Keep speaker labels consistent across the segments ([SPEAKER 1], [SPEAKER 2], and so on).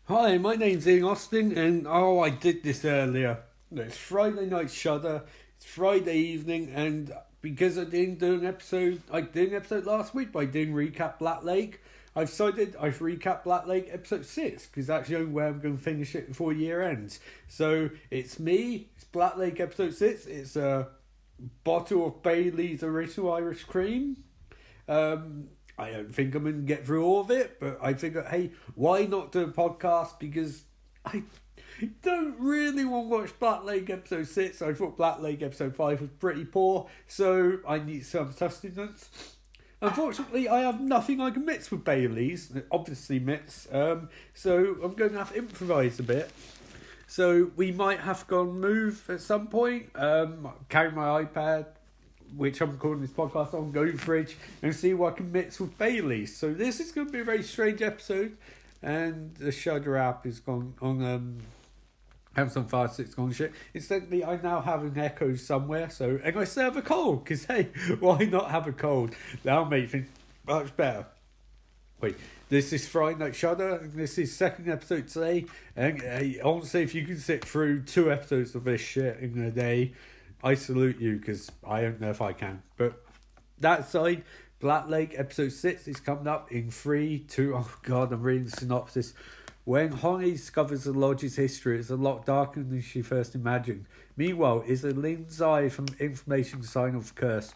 [SPEAKER 1] Hi, my name's Ian Austin, and I did this earlier. It's Friday night shudder. It's Friday evening, and because I didn't do an episode, I did an episode last week, but I didn't recap Black Lake. I've decided I've recapped Black Lake episode 6 because that's the only way I'm going to finish it before year ends. So it's me, it's Black Lake episode 6. It's a bottle of Bailey's original Irish cream. I don't think I'm going to get through all of it, but I figure, hey, why not do a podcast? Because I don't really want to watch Black Lake episode 6. I thought Black Lake episode 5 was pretty poor, so I need some sustenance. Unfortunately, I have nothing I can mix with Bailey's, obviously mix, so I'm going to have to improvise a bit. So we might have to go and move at some point, carry my iPad, which I'm recording this podcast on, go to the fridge and see what I can mix with Bailey's. So this is going to be a very strange episode, and the Shudder app is gone on Amazon Fire Stick's gone shit. Incidentally, I now have an Echo somewhere, so and I still have a cold, because hey, why not have a cold? That'll make things much better. Wait, this is Friday Night Shudder, and this is second episode today, and honestly, if you can sit through 2 episodes of this shit in a day, I salute you, because I don't know if I can. But that aside, Black Lake episode 6 is coming up in 3, 2, oh god, I'm reading the synopsis. When Honey discovers the lodge's history, it's a lot darker than she first imagined. Meanwhile, is a Lynn's eye from information sign of curse.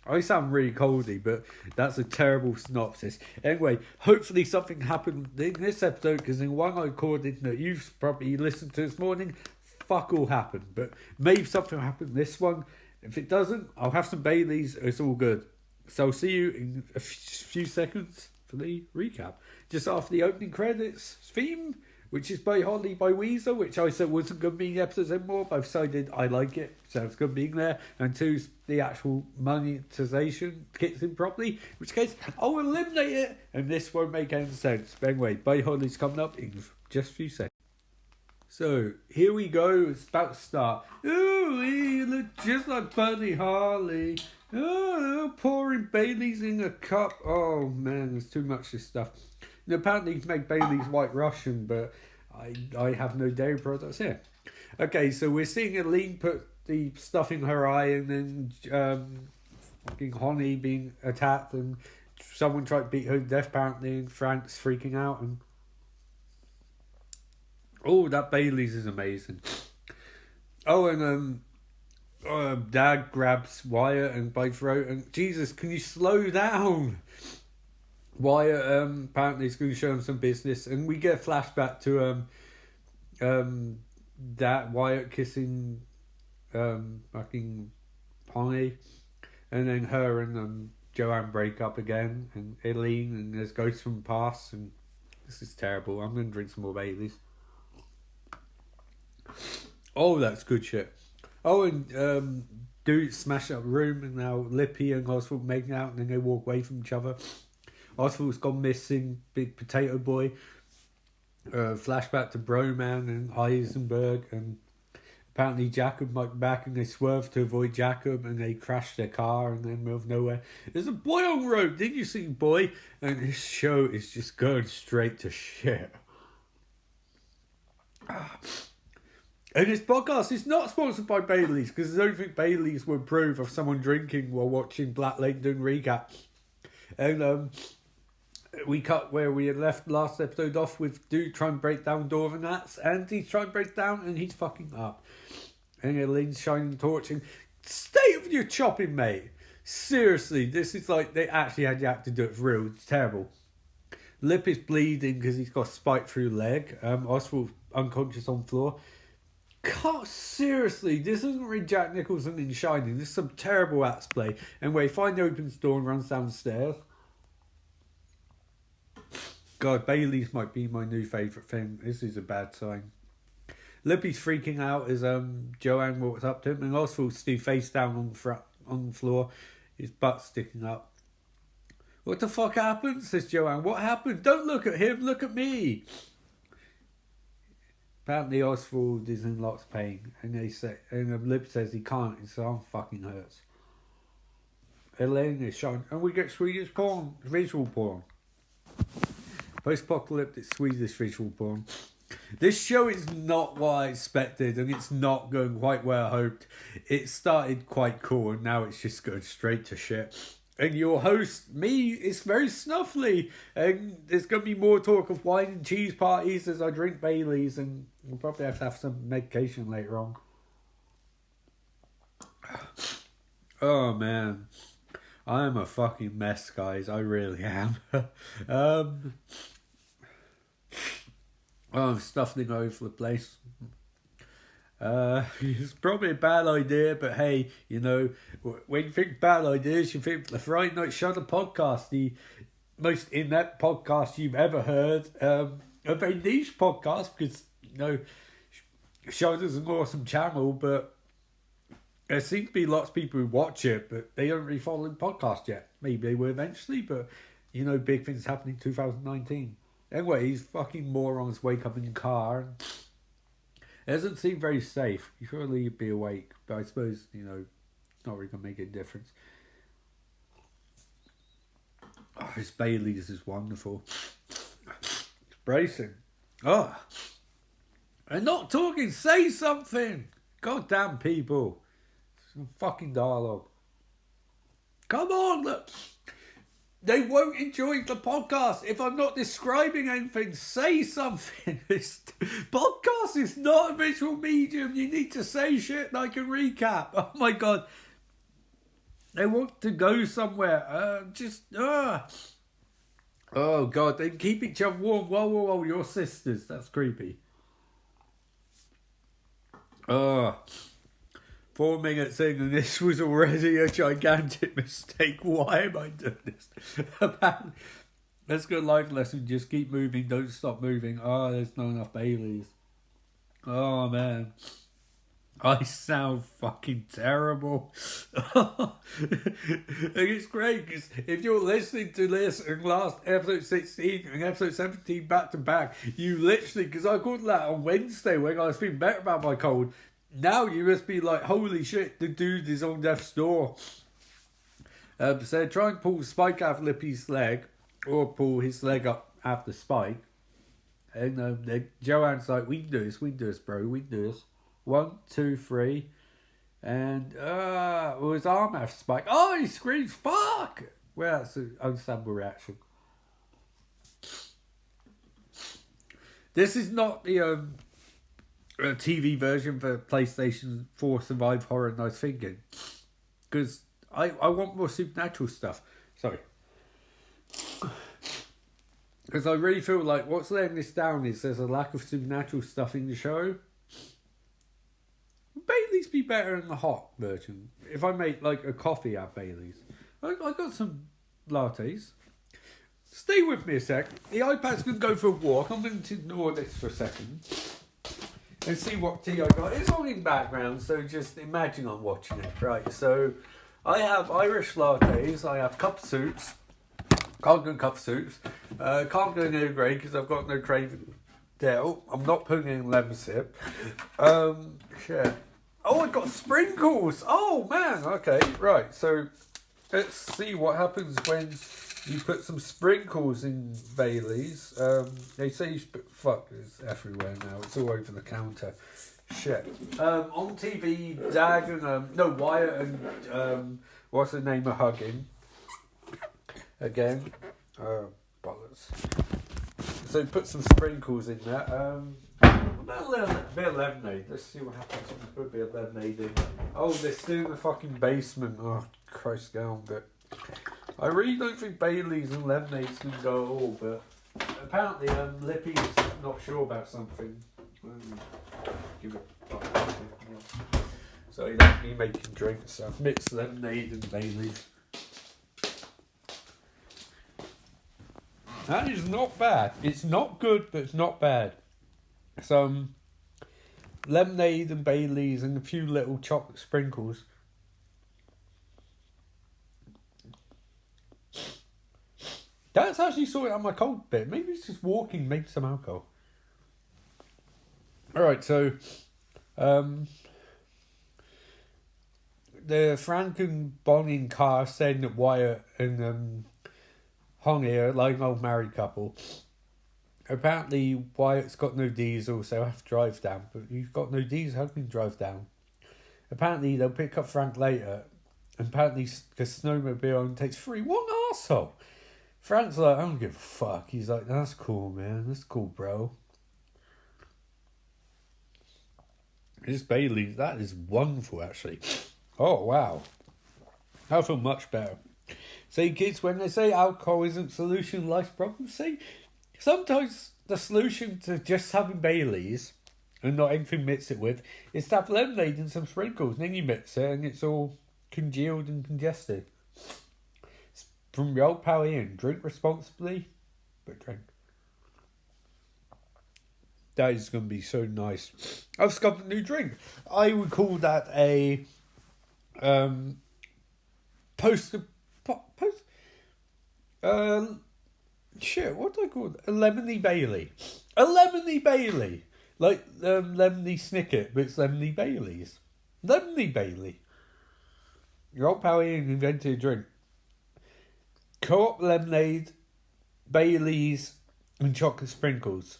[SPEAKER 1] I sound really coldy, but that's a terrible synopsis. Anyway, hopefully something happened in this episode, because in one I recorded that you've probably listened to this morning, fuck all happened. But maybe something happened in this one. If it doesn't, I'll have some Baileys. It's all good. So I'll see you in a few seconds for the recap. Just after the opening credits theme, which is by Holly by Weezer, which I said wasn't going to be in the episodes anymore, but I've decided I like it, so it's going to be in there. And 2, the actual monetization kicks in properly, in which case I'll eliminate it, and this won't make any sense. But anyway, by Holly's coming up in just a few seconds. So, here we go, it's about to start. Ooh, you look just like Buddy Harley. Oh, pouring Bailey's in a cup. Oh man, there's too much of this stuff. And apparently you can make Bailey's White Russian, but I have no dairy products here. Okay, so we're seeing Aline put the stuff in her eye, and then fucking Honey being attacked, and someone tried to beat her to death apparently, and Frank's freaking out, and oh, that Bailey's is amazing. Oh, and Dad grabs Wyatt and by throat, and Jesus, can you slow down? Wyatt apparently is going to show him some business, and we get a flashback to that Wyatt kissing fucking Honey, and then her and Joanne break up again, and Eileen, and there's ghosts from the past, and this is terrible. I'm going to drink some more Baileys. Oh, that's good shit. Oh, and dude smash up a room, and now Lippy and Oswald making out, and then they walk away from each other. Oswald's gone missing, Big Potato Boy. Flashback to Broman and Heisenberg, and apparently Jacob might be back, and they swerve to avoid Jacob, and they crash their car, and then move nowhere. There's a boy on the road, didn't you see, boy? And this show is just going straight to shit. And this podcast is not sponsored by Baileys, because I don't think Baileys would approve of someone drinking while watching Black Lake doing recaps. And we cut where we had left last episode off with dude trying to break down door and that's, and he's trying to break down and he's fucking up. And Elaine's shining the torch, and stay with your chopping, mate. Seriously, this is like they actually had the actor do it for real. It's terrible. Lip is bleeding because he's got a spike through the leg. Oswald unconscious on the floor. God, seriously, this isn't really Jack Nicholson in Shining. This is some terrible acts play. Anyway, he finally opens the door and runs down the stairs. God, Bailey's might be my new favourite thing. This is a bad sign. Lippy's freaking out as Joanne walks up to him, and Oswald's still face down on the floor, his butt sticking up. What the fuck happened? Says Joanne. What happened? Don't look at him, look at me. Apparently Oswald is in lots of pain, and they say, and Lip says he can't, his arm fucking hurts. Elaine is showing, and we get Swedish porn, visual porn. Post-apocalyptic Swedish visual porn. This show is not what I expected, and it's not going quite where I hoped. It started quite cool, and now it's just going straight to shit. And your host, me, is very snuffly, and there's going to be more talk of wine and cheese parties as I drink Baileys, and we'll probably have to have some medication later on. Oh, man. I'm a fucking mess, guys. I really am. I'm stuffing over the place. It's probably a bad idea, but hey, you know, when you think bad ideas, you think the Friday Night Shudder podcast, the most in-depth podcast you've ever heard. A very niche podcast because, you know, Shudder's an awesome channel, but there seem to be lots of people who watch it, but they don't really follow the podcast yet. Maybe they will eventually, but, you know, big things happening in 2019. Anyway, these fucking morons wake up in the car and it doesn't seem very safe. You surely you'd be awake, but I suppose, you know, it's not really going to make a difference. Oh, this Baileys is wonderful. It's bracing. Oh, I'm not talking. Say something. Goddamn people. Some fucking dialogue. Come on, look. They won't enjoy the podcast if I'm not describing anything. Say something. This podcast is not a visual medium. You need to say shit and I can recap. Oh my god. They want to go somewhere. Oh god, they keep each other warm. Whoa, you're sisters. That's creepy. 4 minutes in and this was already a gigantic mistake. Why am I doing this? Let's go life lesson. Just keep moving. Don't stop moving. Oh, there's not enough Baileys. Oh, man. I sound fucking terrible. And it's great because if you're listening to this and last episode 16 and episode 17 back to back, you literally, because I called that on Wednesday when I was feeling better about my cold. Now you must be like, holy shit, the dude is on death's door. So try and pull Spike out of Lippy's leg, or pull his leg up after Spike. And Joanne's like, we can do this, bro, we can do this. 1, 2, 3. And, his arm after Spike. Oh, he screams, fuck! Well, that's an understandable reaction. This is not the, a TV version for PlayStation 4 Survive Horror Night Thinking. Because I want more supernatural stuff. Sorry. Because I really feel like what's letting this down is there's a lack of supernatural stuff in the show. Baileys be better in the hot version. If I make like a coffee at Baileys. I got some lattes. Stay with me a sec. The iPad's going to go for a walk. I'm going to ignore this for a second. And see what tea I got. It's all in background, so just imagine I'm watching it. Right, so I have Irish lattes, I have cup soups. Can't go in cup soups. Can't go in Earl Grey because I've got no craving. I'm not putting in lemon sip. Shit. Oh, I got sprinkles. Oh, man. Okay, right. So let's see what happens when you put some sprinkles in Baileys. They say you should put... Fuck, it's everywhere now. It's all over the counter. Shit. On TV, Dag and... Wyatt and... what's the name of hugging? Again. Bollocks. So put some sprinkles in there. About a little bit of lemonade. Let's see what happens when we put a bit of lemonade in. Oh, they're still in the fucking basement. Oh, Christ down, but... I really don't think Baileys and lemonade's going to go at all, but apparently Lippy's not sure about something. Give it so he'd have me making drinks, so I've mixed lemonade and Baileys. That is not bad. It's not good, but it's not bad. Some lemonade and Baileys and a few little chocolate sprinkles. That's actually sorted out my cold bit. Maybe it's just walking makes some alcohol. Alright, so the Frank and Bonnie in car saying that Wyatt and Hong here, like an old married couple. apparently Wyatt's got no diesel, so I have to drive down. But you've got no diesel, how can you drive down? Apparently they'll pick up Frank later. And apparently, because Snowmobile only takes free. What an arsehole! Frank's like, I don't give a fuck. He's like, that's cool, man. That's cool, bro. This Baileys, that is wonderful, actually. Oh, wow. I feel much better. See, kids, when they say alcohol isn't solution to life's problems, see, sometimes the solution to just having Baileys and not anything mix it with is to have lemonade and some sprinkles. And then you mix it and it's all congealed and congested. From your old pal Ian, drink responsibly, but drink. That is going to be so nice. I've discovered a new drink. I would call that a what do I call it? A Lemony Bailey. A Lemony Bailey. Like Lemony Snicket, but it's Lemony Baileys. Lemony Bailey. Your old pal Ian invented a drink. Co-op lemonade, Baileys, and chocolate sprinkles.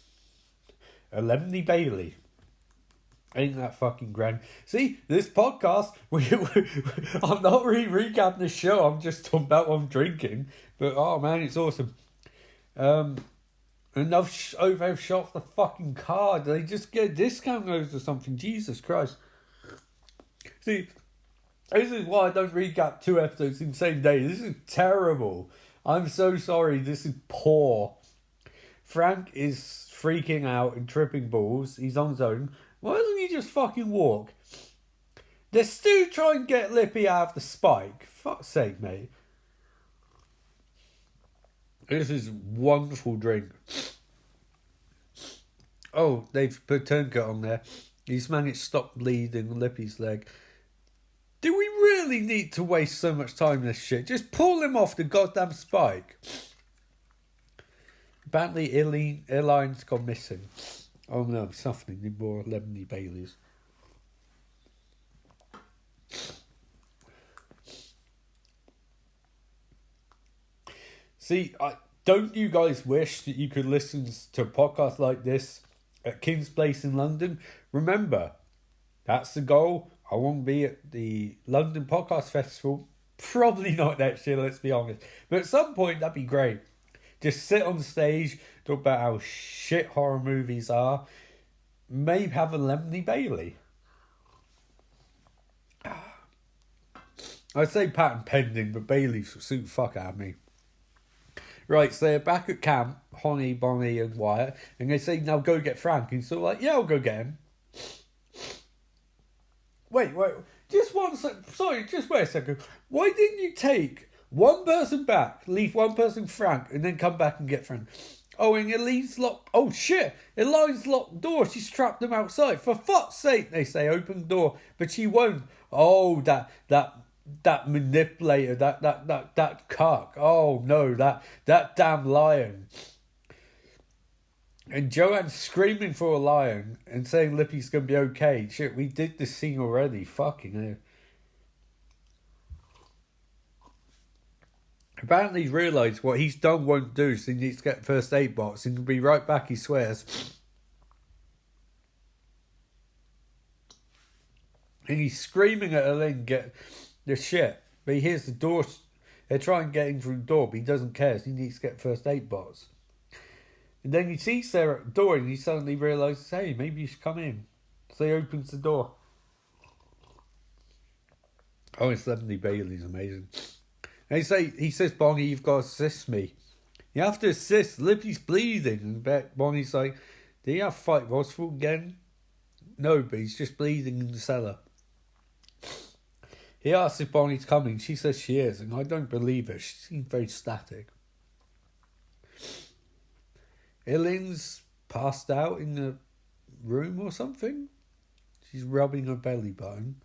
[SPEAKER 1] A Lemony Bailey. Ain't that fucking grand? See, this podcast, I'm not really recapping the show, I'm just talking about what I'm drinking. But, oh man, it's awesome. And I've shot the fucking card. They just get a discount codes or something. Jesus Christ. See, this is why I don't recap 2 episodes in the same day. This is terrible. I'm so sorry. This is poor. Frank is freaking out and tripping balls. He's on his own. Why doesn't he just fucking walk? They're still trying to get Lippy out of the spike. Fuck's sake, mate. This is a wonderful drink. Oh, they've put tourniquet on there. He's managed to stop bleeding Lippy's leg. Do we really need to waste so much time on this shit? Just pull him off the goddamn spike. Apparently, Eline's gone missing. Oh no, I'm suffering in more Lemony Baileys. See, don't you guys wish that you could listen to a podcast like this at King's Place in London? Remember, that's the goal. I want to be at the London Podcast Festival. Probably not next year, let's be honest. But at some point, that'd be great. Just sit on stage, talk about how shit horror movies are. Maybe have a Lemony Bailey. I'd say patent pending, but Bailey's will suit the fuck out of me. Right, so they're back at camp, Honey, Bonnie and Wyatt, and they say, now go get Frank. And he's sort of like, yeah, I'll go get him. Wait, just wait a second. Why didn't you take one person back, leave one person Frank, and then come back and get Frank? Oh, and Eline's locked. Oh, shit. Eline's locked the door. She's trapped them outside. For fuck's sake, they say, open the door. But she won't. Oh, that manipulator, that cuck. Oh, no, that damn lion. And Joanne's screaming for a lion and saying Lippy's going to be okay. Shit, we did this scene already. Fucking hell. Apparently he's realised what he's done won't do, so he needs to get first aid box and he'll be right back, he swears. And he's screaming at Elaine, get the shit. But he hears the door. They're trying to get in through the door, but he doesn't care, so he needs to get first aid box. And then he sees Sarah at the door and he suddenly realises, hey, maybe you should come in. So he opens the door. Oh, it's Lemony Baileys, amazing. And he says, Bonnie, you've got to assist me. You have to assist. Lippy's bleeding. And Bonnie's like, did he have to fight Roswell again? No, but he's just bleeding in the cellar. He asks if Bonnie's coming. She says she is, and I don't believe her. She seems very static. Ellen's passed out in the room or something. She's rubbing her belly button.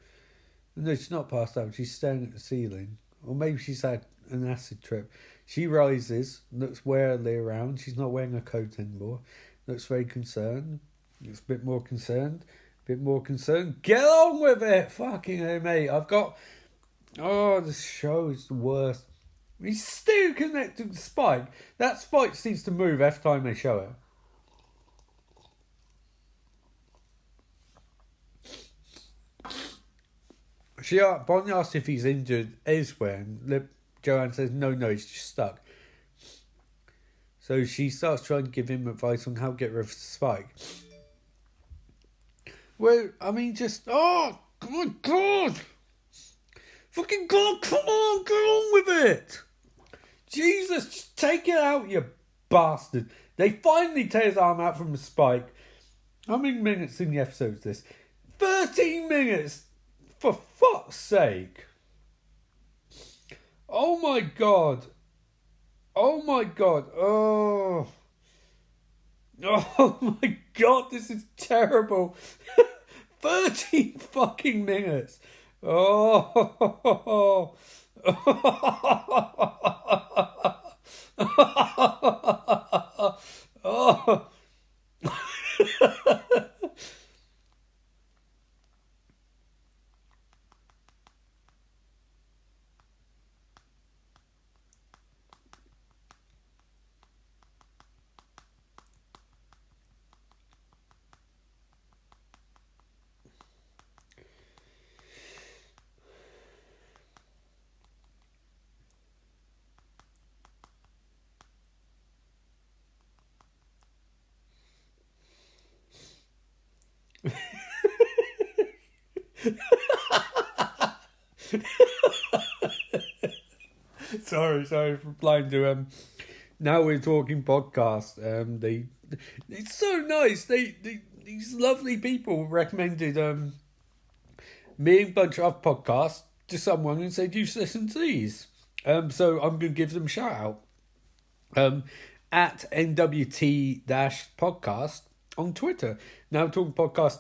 [SPEAKER 1] No, she's not passed out. She's staring at the ceiling. Or maybe she's had an acid trip. She rises, looks warily around. She's not wearing a coat anymore. Looks very concerned. Looks a bit more concerned. Get on with it! Fucking hell, mate. This show is the worst. He's still connected to Spike. That Spike seems to move every time they show it. Bonnie asks if he's injured elsewhere, and Joanne says no, he's just stuck. So she starts trying to give him advice on how to get rid of Spike. Well, I mean, oh my God! Fucking God, come on, get on with it! Jesus, just take it out, you bastard. They finally tear his arm out from the Spike. How many minutes in the episode is this? 13 minutes! For fuck's sake. Oh my God. Oh my God. Oh my God, this is terrible. 13 fucking minutes. Oh. Oh. sorry for replying to Now We're Talking podcast. It's so nice. These lovely people recommended me and a bunch of other podcasts to someone and said you should listen to these. So I'm going to give them a shout out. At NWT-podcast on Twitter. Now Talking podcast.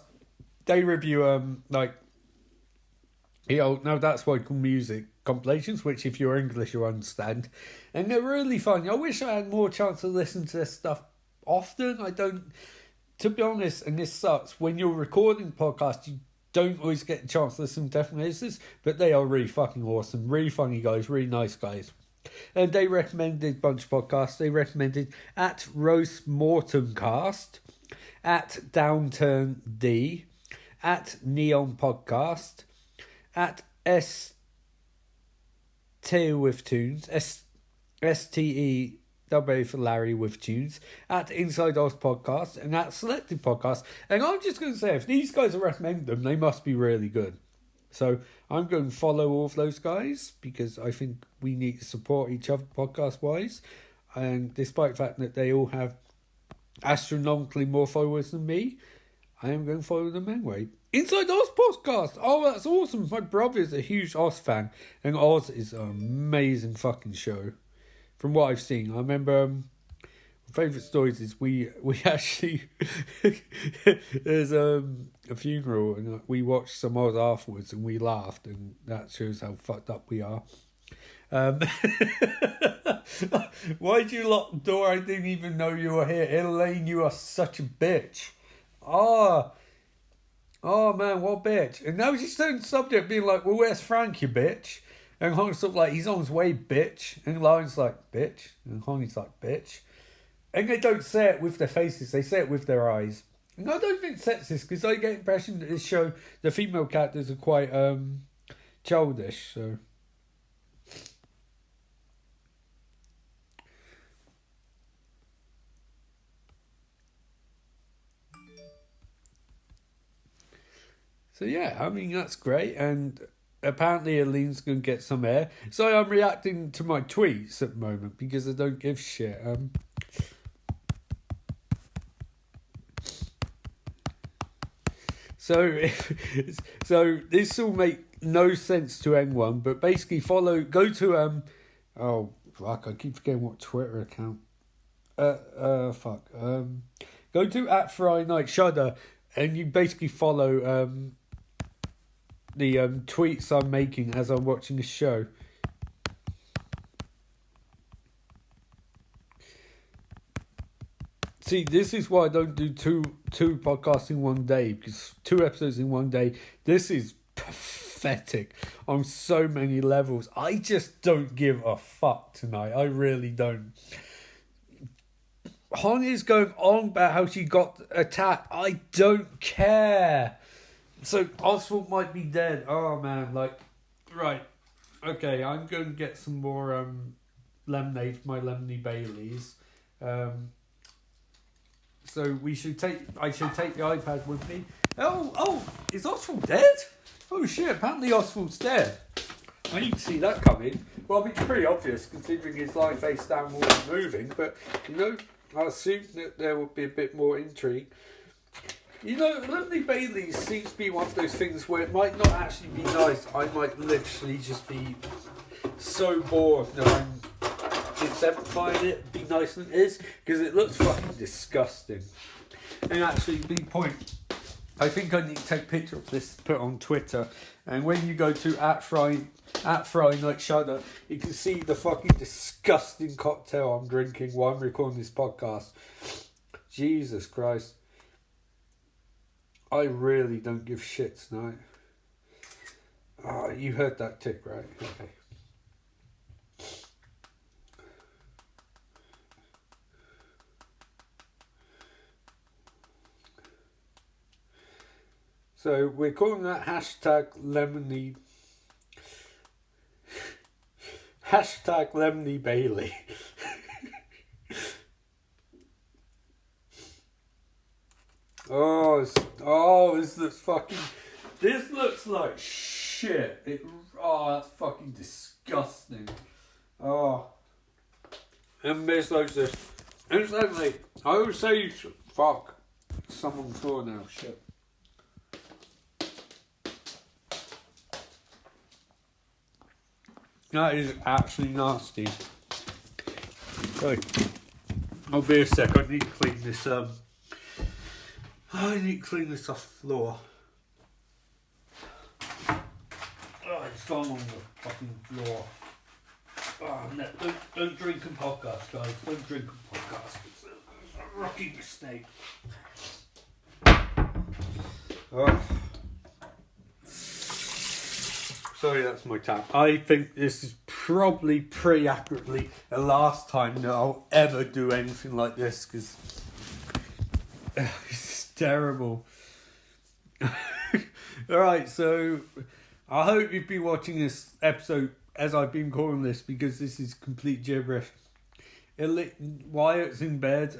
[SPEAKER 1] They review now that's why I call music compilations, which if you're English you understand, and they're really fun. I wish I had more chance to listen to this stuff often. I don't, to be honest, and this sucks, when you're recording podcasts you don't always get a chance to listen to Definitely Listeners, but they are really fucking awesome, really funny guys, really nice guys. And they recommended a bunch of podcasts. They recommended at Roast Mortem Cast, at Downturn D, at Neon Podcast, at ST with Tunes, STE double for Larry with Tunes, at Inside Oz Podcast, and at Selected Podcast. And I'm just going to say, if these guys are recommending them, they must be really good. So I'm going to follow all of those guys because I think we need to support each other podcast-wise. And despite the fact that they all have astronomically more followers than me, I am going to follow them anyway. Inside Oz podcast. Oh, that's awesome. My brother is a huge Oz fan, and Oz is an amazing fucking show. From what I've seen, I remember my favourite stories is we actually there's a funeral and we watched some Oz afterwards and we laughed, and that shows how fucked up we are. Why'd you lock the door? I didn't even know you were here. Elaine, you are such a bitch. Oh man, what a bitch. And now she's turning the subject being like, well, where's Frank, you bitch? And Honey's sort of like, he's on his way, bitch. And Lauren's like, bitch. And Honey's like, bitch. And they don't say it with their faces, they say it with their eyes. And I don't think it's sexist, because I get the impression that this show, the female characters are quite childish, so... So yeah, I mean, that's great, and apparently Aline's going to get some air. So I'm reacting to my tweets at the moment, because I don't give shit. So this will make no sense to anyone, but basically go to, oh, fuck, I keep forgetting what Twitter account. Go to @FridayNightShudder, and you basically follow, the tweets I'm making as I'm watching the show. See, this is why I don't do two podcasts in one day, because 2 episodes in one day, this is pathetic on so many levels. I just don't give a fuck tonight. I really don't. Hon is going on about how she got attacked. I don't care. So Oswald might be dead. Oh man, like, right. Okay, I'm going to get some more lemonade from my Lemony Baileys. So I should take the iPad with me. Oh, is Oswald dead? Oh shit, apparently Oswald's dead. I didn't see that coming. Well, I mean, it's pretty obvious considering his lying face down wasn't moving, but, I assumed that there would be a bit more intrigue. Lemony Baileys seems to be one of those things where it might not actually be nice. I might literally just be so bored that I'm exemplifying it, be nice than it is, because it looks fucking disgusting. And actually, big point, I think I need to take a picture of this to put on Twitter, and when you go to at Friday Night Shudder, you can see the fucking disgusting cocktail I'm drinking while I'm recording this podcast. Jesus Christ. I really don't give shit tonight. Oh, you heard that tick, right? Okay. So we're calling that hashtag Lemony. Hashtag Lemony Bailey. This looks fucking. This looks like shit. That's fucking disgusting. Oh. And there's loads of this. Incidentally, I would say, fuck. Someone's floor now, shit. That is actually nasty. Sorry. I'll be a sec. I need to clean this. I need to clean this off the floor. Oh, it's gone on the fucking floor. Oh, no, don't drink and podcast, guys. Don't drink and podcast. It's a rookie mistake. Oh. Sorry, that's my tap. I think this is probably pretty accurately the last time that I'll ever do anything like this, because it's terrible. Alright, so I hope you've been watching this episode as I've been calling this, because this is complete gibberish. Wyatt's in bed.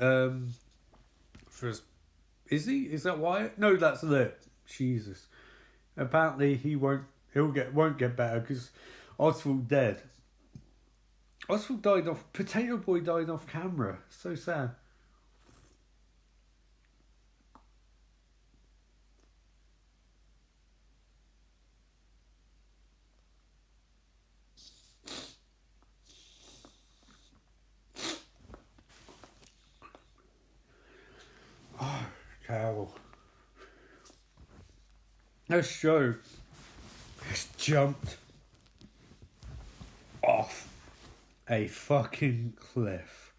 [SPEAKER 1] Is he? Is that Wyatt? No, that's Lip. Jesus. Apparently he won't get better because Oswald dead. Oswald Potato Boy died off camera. So sad. Oh, terrible. This show has jumped off a fucking cliff.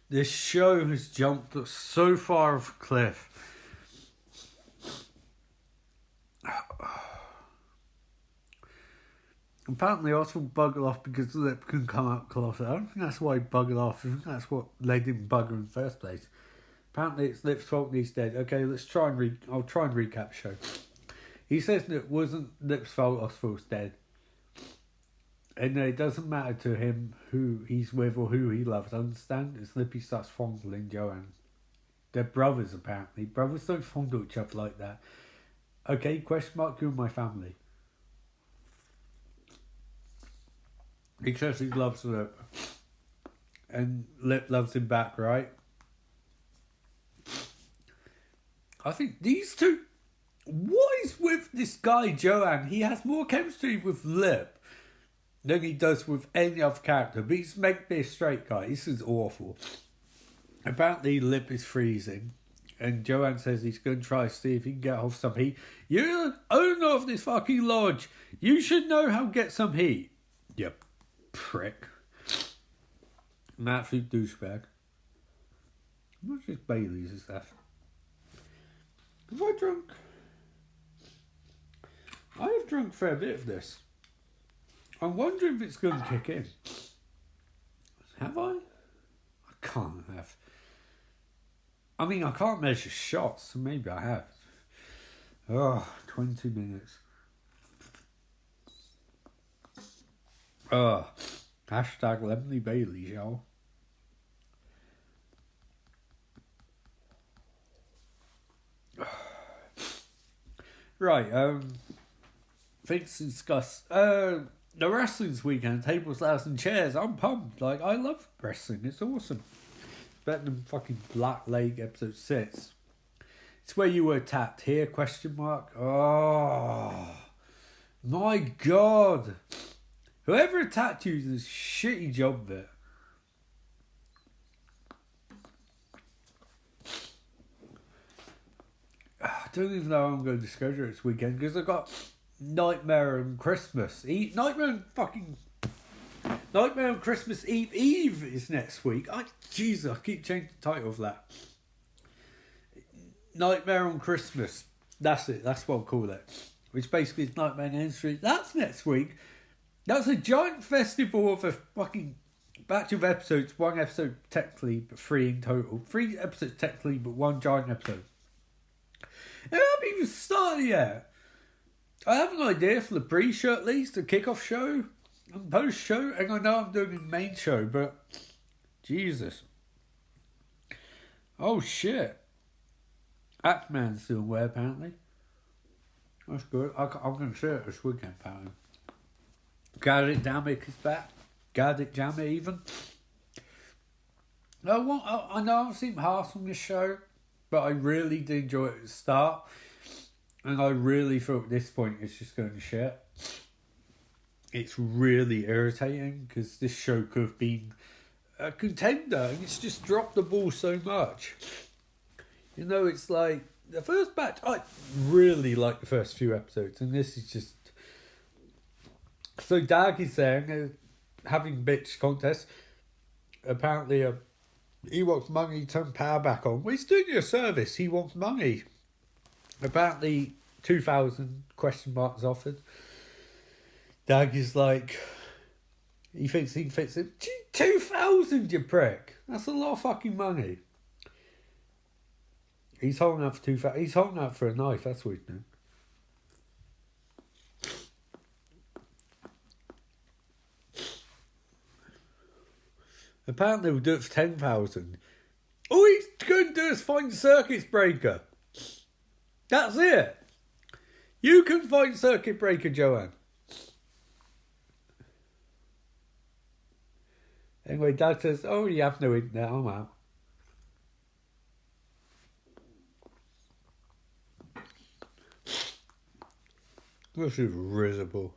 [SPEAKER 1] This show has jumped so far off a cliff. Apparently Oswald buggered off because Lip can come out closer. I don't think that's why he buggered off. I think that's what led him bugger in the first place. Apparently it's Lip's fault and he's dead. Okay, I'll try and recap the show. He says that it wasn't Lip's fault Oswald's dead. And it doesn't matter to him who he's with or who he loves. Understand? It's Lippy starts fondling Joanne. They're brothers apparently. Brothers don't fondle each other like that. Okay, question mark, you're my family. He says he loves Lip. And Lip loves him back, right? I think these two... What is with this guy, Joanne? He has more chemistry with Lip than he does with any other character. But he's meant to be a straight guy. This is awful. Apparently Lip is freezing. And Joanne says he's going to try to see if he can get off some heat. You're the owner of this fucking lodge. You should know how to get some heat. Yep. Prick. An absolute douchebag. Not just Baileys and stuff. Have I drunk? I have drunk a fair bit of this. I'm wondering if it's going to kick in. Have I? I can't have. I mean, I can't measure shots, so maybe I have. Oh, 20 minutes. Oh, hashtag Lemony Baileys, y'all. Right, things to discuss. The wrestling's weekend, tables, ladders, and chairs. I'm pumped. Like, I love wrestling. It's awesome. Better than fucking Black Lake episode 6. It's where you were attacked here, question mark. Oh, my God. Whoever attacked you did a shitty job of it. I don't even know how I'm going to discuss it this weekend because I've got Nightmare on Christmas Eve. Nightmare on Christmas Eve is next week. Jesus, I keep changing the title of that. Nightmare on Christmas. That's it. That's what I'll call it. Which basically is Nightmare on Elm Street. That's next week. That's a giant festival of a fucking batch of episodes. One episode technically, but 3 in total. 3 episodes technically, but 1 giant episode. And I haven't even started yet. I have an idea for the pre-show at least, the kick-off show and post-show, and I know I'm doing the main show, but Jesus. Oh shit. Aquaman's doing well apparently. That's good. I'm going to see it this weekend apparently. Gadget Jamek is back. Gadget Jamek even. I know I've seen half from this show, but I really did enjoy it at the start. And I really thought at this point it's just going to shit. It's really irritating because this show could have been a contender and it's just dropped the ball so much. You know, it's like the first batch, I really like the first few episodes, and this is just. So Dag is saying, having bitch contest, apparently he wants money to turn power back on. Well, he's doing you a service, he wants money. Apparently 2,000 question marks offered. Dag is like, he thinks he fits it. 2,000, you prick. That's a lot of fucking money. He's holding out for 2,000. He's holding out for a knife, that's what he's doing. Apparently we'll do it for 10,000. All he's going to do is find Circuit Breaker. That's it. You can find Circuit Breaker, Joanne. Anyway, Dad says, oh, you have no internet, I'm out. This is risible.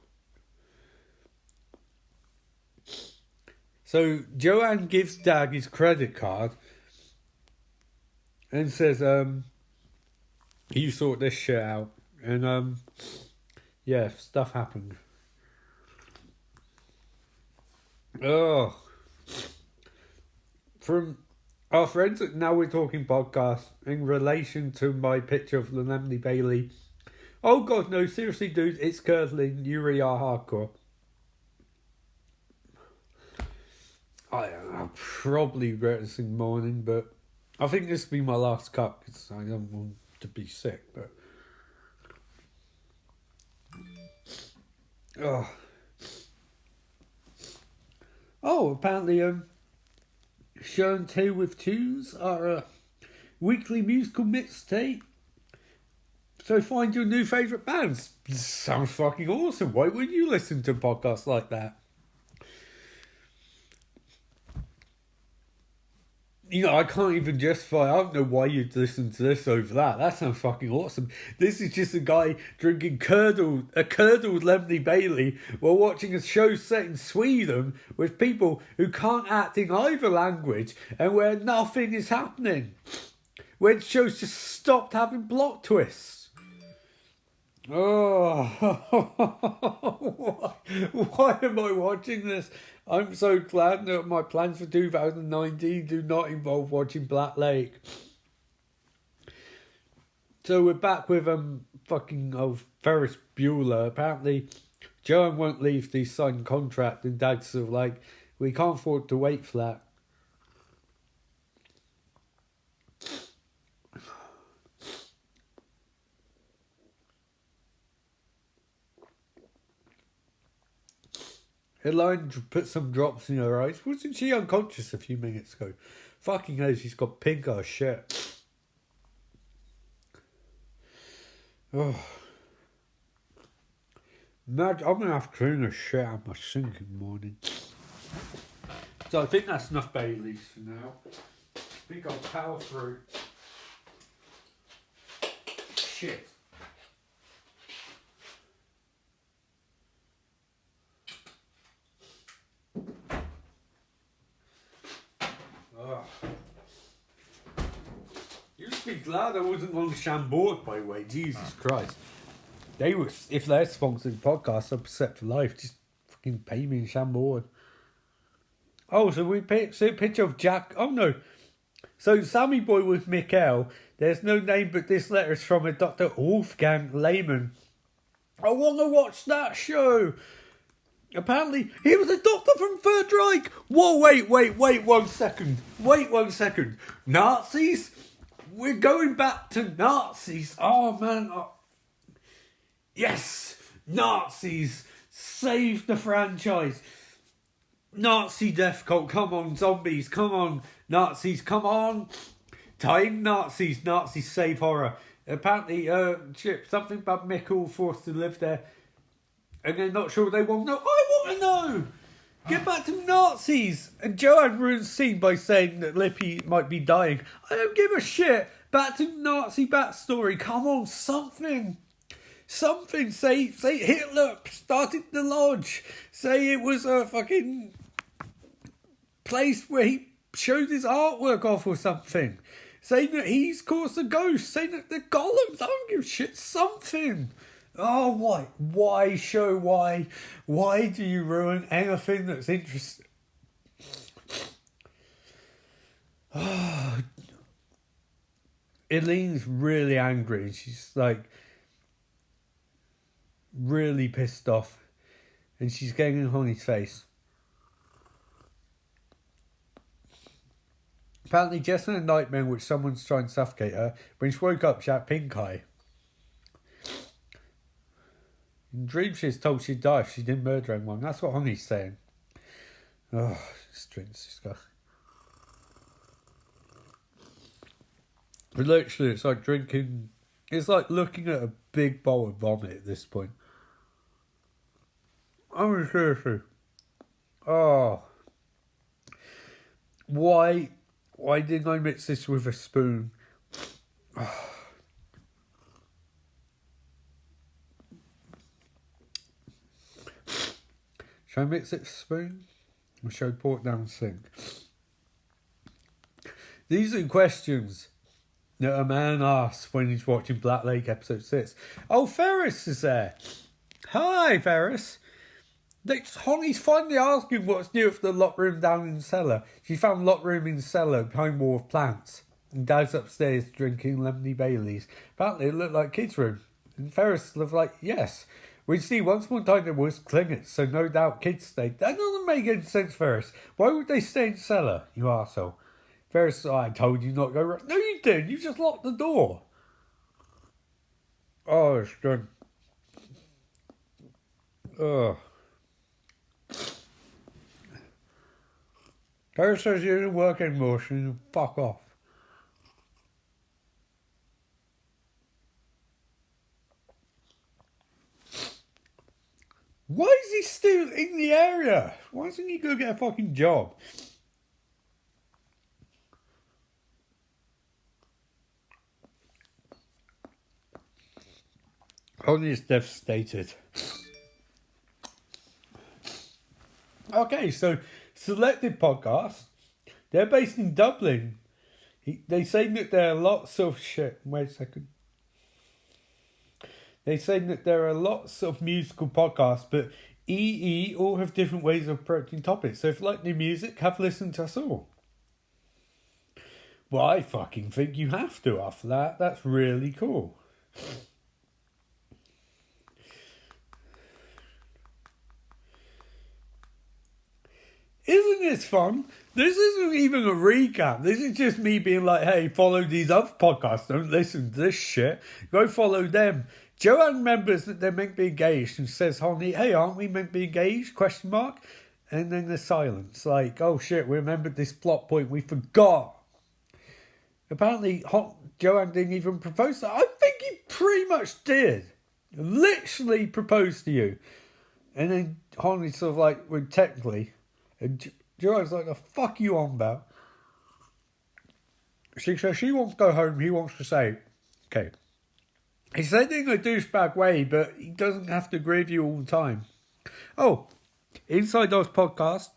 [SPEAKER 1] So Joanne gives Dag his credit card and says, you sort this shit out. And yeah, stuff happened. Oh. From our friends at Now We're Talking podcast, in relation to my picture of Lemony Baileys. Oh God, no, seriously, dude, it's curdling. You really are hardcore. I'll probably regret this in the morning, but I think this will be my last cup because I don't want to be sick. But apparently, Show and Two with Tunes are a weekly musical mixtape. So find your new favourite bands. Sounds fucking awesome. Why wouldn't you listen to a podcast like that? You know, I can't even justify, I don't know why you'd listen to this over that. That sounds fucking awesome. This is just a guy drinking a curdled Lemony Baileys while watching a show set in Sweden with people who can't act in either language and where nothing is happening. Where shows just stopped having plot twists. Oh, why am I watching this? I'm so glad that my plans for 2019 do not involve watching Black Lake. So we're back with Ferris Bueller. Apparently, Joan won't leave the signed contract, and Dad's sort of like, we can't afford to wait for that. Elaine put some drops in her eyes. Wasn't she unconscious a few minutes ago? Fucking hell, she's got pink eye shit. Oh. Mad, I'm going to have to clean the shit out of my sink in the morning. So I think that's enough Baileys for now. I think I'll power through. Shit. Oh. You should be glad I wasn't on Chambord, by the way. Jesus Christ. They were, if they're sponsoring the podcast, I'm set for life. Just fucking pay me in Chambord. Oh, so we see a picture of Jack. Oh no. So Sammy Boy with Mikkel. There's no name, but this letter is from a Dr. Wolfgang Lehmann. I want to watch that show. Apparently, he was a doctor from Third Reich. Whoa, wait 1 second. Wait 1 second. Nazis? We're going back to Nazis. Oh, man. Oh. Yes. Nazis. Save the franchise. Nazi death cult. Come on, zombies. Come on, Nazis. Come on. Time Nazis. Nazis save horror. Apparently, something about Mikkel forced to live there. And they're not sure they want to know. I want to know! Get back to Nazis! And Joanne ruins the scene by saying that Lippy might be dying. I don't give a shit. Back to Nazi backstory. Come on, something. Something. Say Hitler started the lodge. Say it was a fucking place where he showed his artwork off or something. Say that he's caused a ghost. Say that the golems. I don't give a shit. Something. Oh, why? Why, show? Why? Why do you ruin anything that's interesting? Oh, Elaine's really angry. She's like really pissed off. And she's getting in Honey's face. Apparently, just in a nightmare in which someone's trying to suffocate her, when she woke up, she had pink eye. In dreams, she was told she'd die if she didn't murder anyone. That's what Honey's saying. Oh, this drink's disgusting. But literally, it's like drinking... It's like looking at a big bowl of vomit at this point. I mean, seriously. Oh. Why didn't I mix this with a spoon? Oh. Should I mix it with a spoon? Or should I pour it down the sink? These are questions that a man asks when he's watching Black Lake episode 6. Oh, Ferris is there. Hi, Ferris. Holly's finally asking what's new at the locked room down in the cellar. She found locked room in the cellar behind wall of plants. And Dad's upstairs drinking Lemony Baileys. Apparently it looked like kids' room. And Ferris was like, yes. We see once upon a time there was clingers, so no doubt kids stayed. That doesn't make any sense, Ferris. Why would they stay in the cellar, you arsehole? Ferris, I told you not to go right. No, you didn't. You just locked the door. Oh, it's good. Ugh. Ferris says you didn't work anymore, so you fuck off. Why is he still in the area? Why doesn't he go get a fucking job? Only is devastated. Okay, so Selected Podcast. They're based in Dublin. They say that there are lots of shit. Wait a second. They say that there are lots of musical podcasts, but EE all have different ways of approaching topics. So if you like new music, have a listen to us all. Well, I fucking think you have to after that. That's really cool. Isn't this fun? This isn't even a recap. This is just me being like, hey, follow these other podcasts. Don't listen to this shit. Go follow them. Joanne remembers that they're meant to be engaged and says, Holly, hey, aren't we meant to be engaged? Question mark. And then there's silence. Like, oh shit, we remembered this plot point. We forgot. Apparently, Joanne didn't even propose to her. I think he pretty much did. Literally proposed to you. And then Holly's sort of like, well, technically. And Joanne's like, the fuck you on about? She says she wants to go home. He wants to say, okay. He said it in a douchebag way, but he doesn't have to agree with you all the time. Oh, Inside Oz podcast.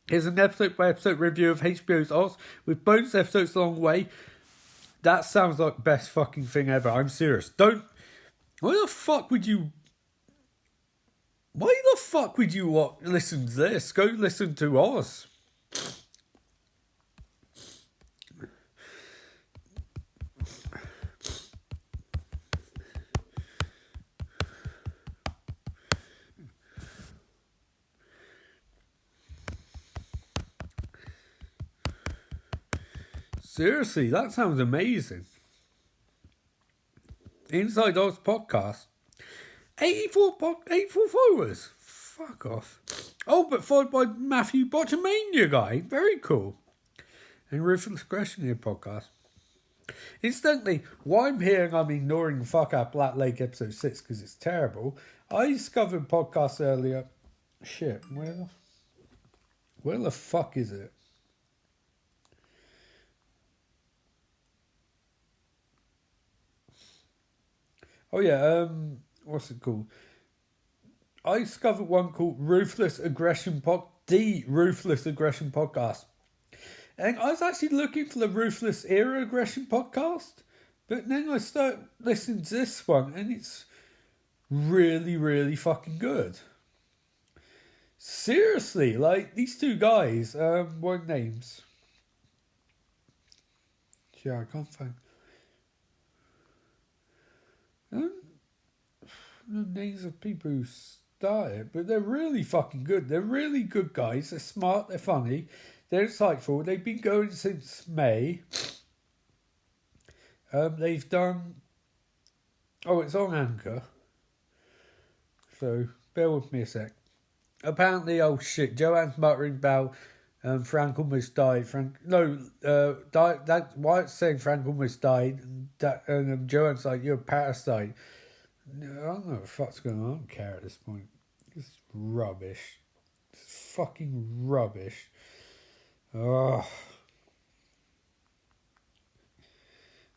[SPEAKER 1] Here's an episode-by-episode review of HBO's Oz with bonus episodes along the way. That sounds like the best fucking thing ever. I'm serious. Why the fuck would you listen to this? Go listen to Oz. Seriously, that sounds amazing. Inside Oz podcast. 84 followers. Fuck off. Oh, but followed by Matthew Bottomania guy. Very cool. And Ruthless Aggression here podcast. Incidentally, while I'm here and I'm ignoring the fuck out Black Lake episode 6 because it's terrible, I discovered podcasts earlier. Shit, where the fuck is it? Oh yeah, what's it called? I discovered one called Ruthless Aggression Podcast. And I was actually looking for the Ruthless Era Aggression podcast, but then I started listening to this one, and it's really, really fucking good. Seriously, like, these two guys, what names? Yeah, I can't find... the names of people who started, but they're really fucking good. They're really good guys. They're smart. They're funny. They're insightful. They've been going since May. They've done... Oh, it's on Anchor. So, bear with me a sec. Apparently, oh shit, Joanne's muttering about Frank almost died. Wyatt's saying Frank almost died. And Joanne's like, you're a parasite. I don't know what the fuck's going on. I don't care at this point. It's rubbish. It's fucking rubbish. Oh.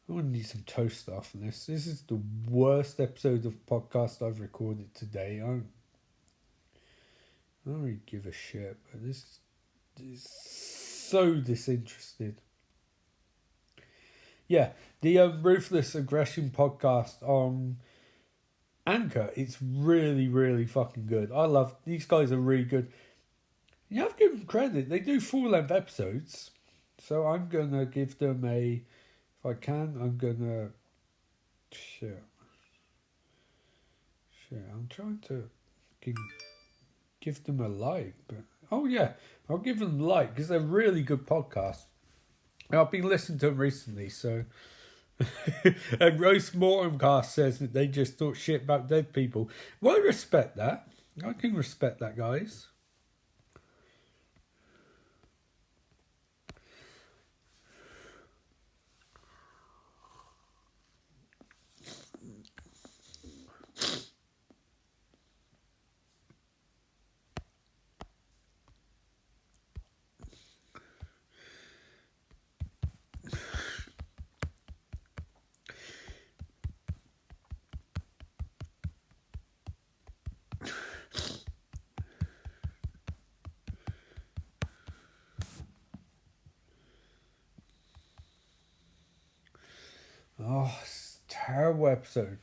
[SPEAKER 1] I'm going to need some toast after this. This is the worst episode of podcast I've recorded today. I don't really give a shit, but this is so disinterested. Yeah, the Ruthless Aggression podcast on Anchor, it's really, really fucking good. I love, these guys are really good. You have to give them credit. They do full-length episodes. So I'm going to give them if I can, I'm going to... Shit, I'm trying to give them a like. But oh yeah, I'll give them a like because they're really good podcasts. And I've been listening to them recently, so... And Roast Mortem Cast says that they just talk shit about dead people. Well, I respect that. I can respect that, guys. Oh, it's a terrible episode.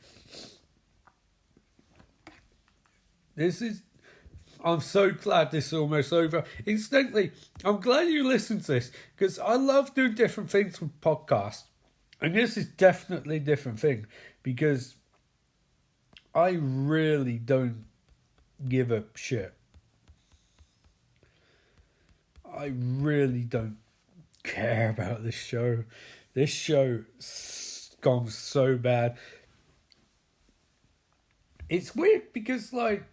[SPEAKER 1] I'm so glad this is almost over. Incidentally, I'm glad you listened to this because I love doing different things with podcasts. And this is definitely a different thing because I really don't give a shit. I really don't care about this show. This show's gone so bad. it's weird because, like,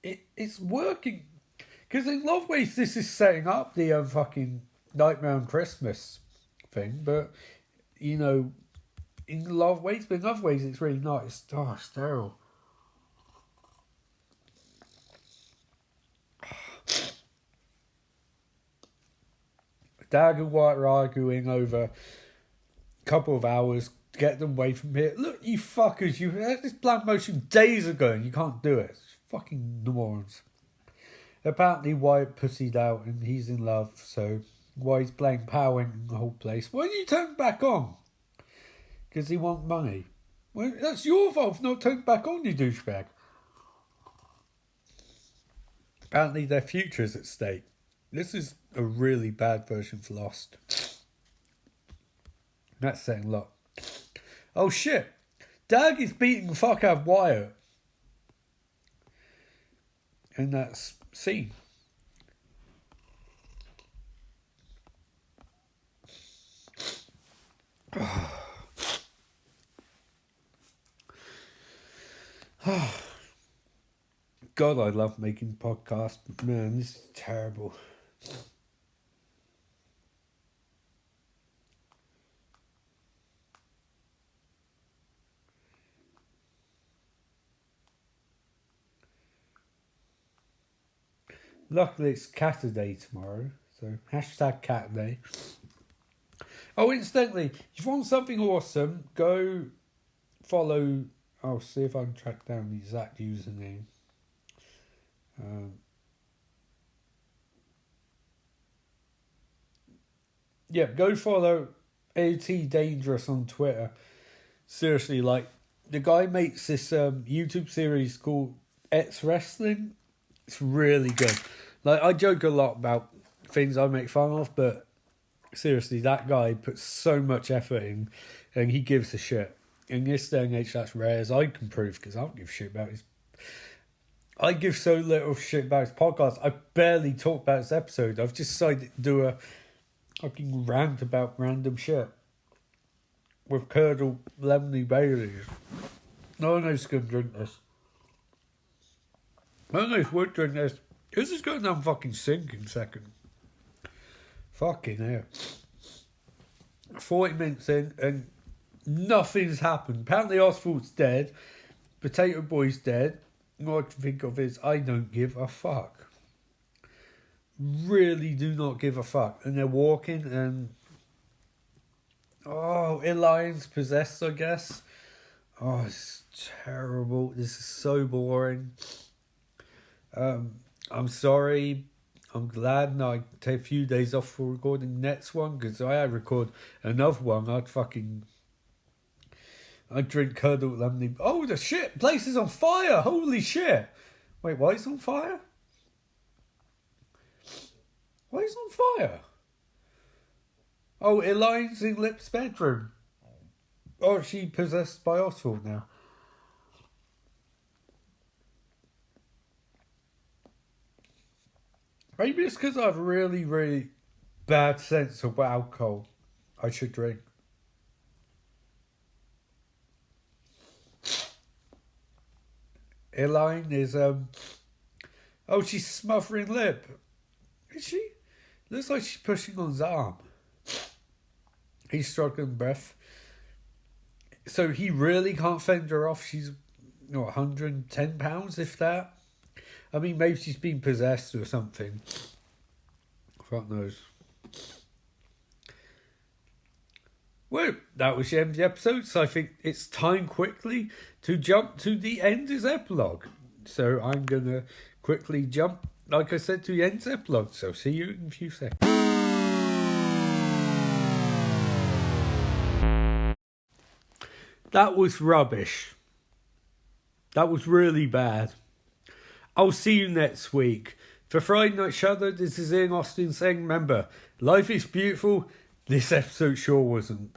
[SPEAKER 1] it's working. Because in a lot of ways, this is setting up the fucking Nightmare on Christmas thing. But, you know, in a lot of ways, but in other ways, it's really not. It's terrible. Dad and White are arguing over a couple of hours to get them away from here. Look, you fuckers, you had this plan motion days ago and you can't do it. It's fucking morons. Apparently Wyatt pussied out and he's in love, so Wyatt's playing power in the whole place. Why don't you turn back on? Because he wants money. Well, that's your fault for not turning back on, you douchebag. Apparently their future is at stake. This is a really bad version of Lost. That's saying a lot. Oh shit! Dag is beating the fuck out of Wyatt. In that scene. God, I love making podcasts, but man, this is terrible. Luckily, it's Cat-a-Day tomorrow, so hashtag Cat-a-Day. Oh, incidentally, if you want something awesome, go follow. I'll see if I can track down the exact username. Yeah, go follow AT Dangerous on Twitter. Seriously, like, the guy makes this YouTube series called It's Wrestling. It's really good. Like, I joke a lot about things I make fun of, but seriously, that guy puts so much effort in, and he gives a shit. In this day and age, that's rare as I can prove, because I don't give a shit about his... I give so little shit about his podcast. I barely talk about his episode. I've just decided to do a fucking rant about random shit with Colonel Lemony Baileys. No one else can drink this. No one else would drink this. This is going down fucking sink in a second. Fucking hell. 40 minutes in and nothing's happened. Apparently Oswald's dead. Potato Boy's dead. All I can think of is I don't give a fuck. Really do not give a fuck. And they're walking and... Oh, Elian's possessed, I guess. Oh, it's terrible. This is so boring. I'm sorry. I'm glad I take a few days off for recording the next one, because I record another one, I'd drink Colonel Lemony. Oh, the shit! Place is on fire! Holy shit! Wait, why is it on fire? Why is it on fire? Oh, Elaine's in Lip's bedroom. Oh, she possessed by Oswald now. Maybe it's because I have a really, really bad sense of what alcohol I should drink. Elaine is, oh, she's smothering Lip. Is she? Looks like she's pushing on his arm. He's struggling breath. So he really can't fend her off. She's, £110, if that. I mean, maybe she's been possessed or something. Fuck knows. Well, that was the end of the episode, so I think it's time quickly to jump to the end's epilogue. So I'm going to quickly jump, like I said, to the end's epilogue. So see you in a few seconds. That was rubbish. That was really bad. I'll see you next week. For Friday Night Shudder, this is Ian Austin saying, remember, life is beautiful. This episode sure wasn't.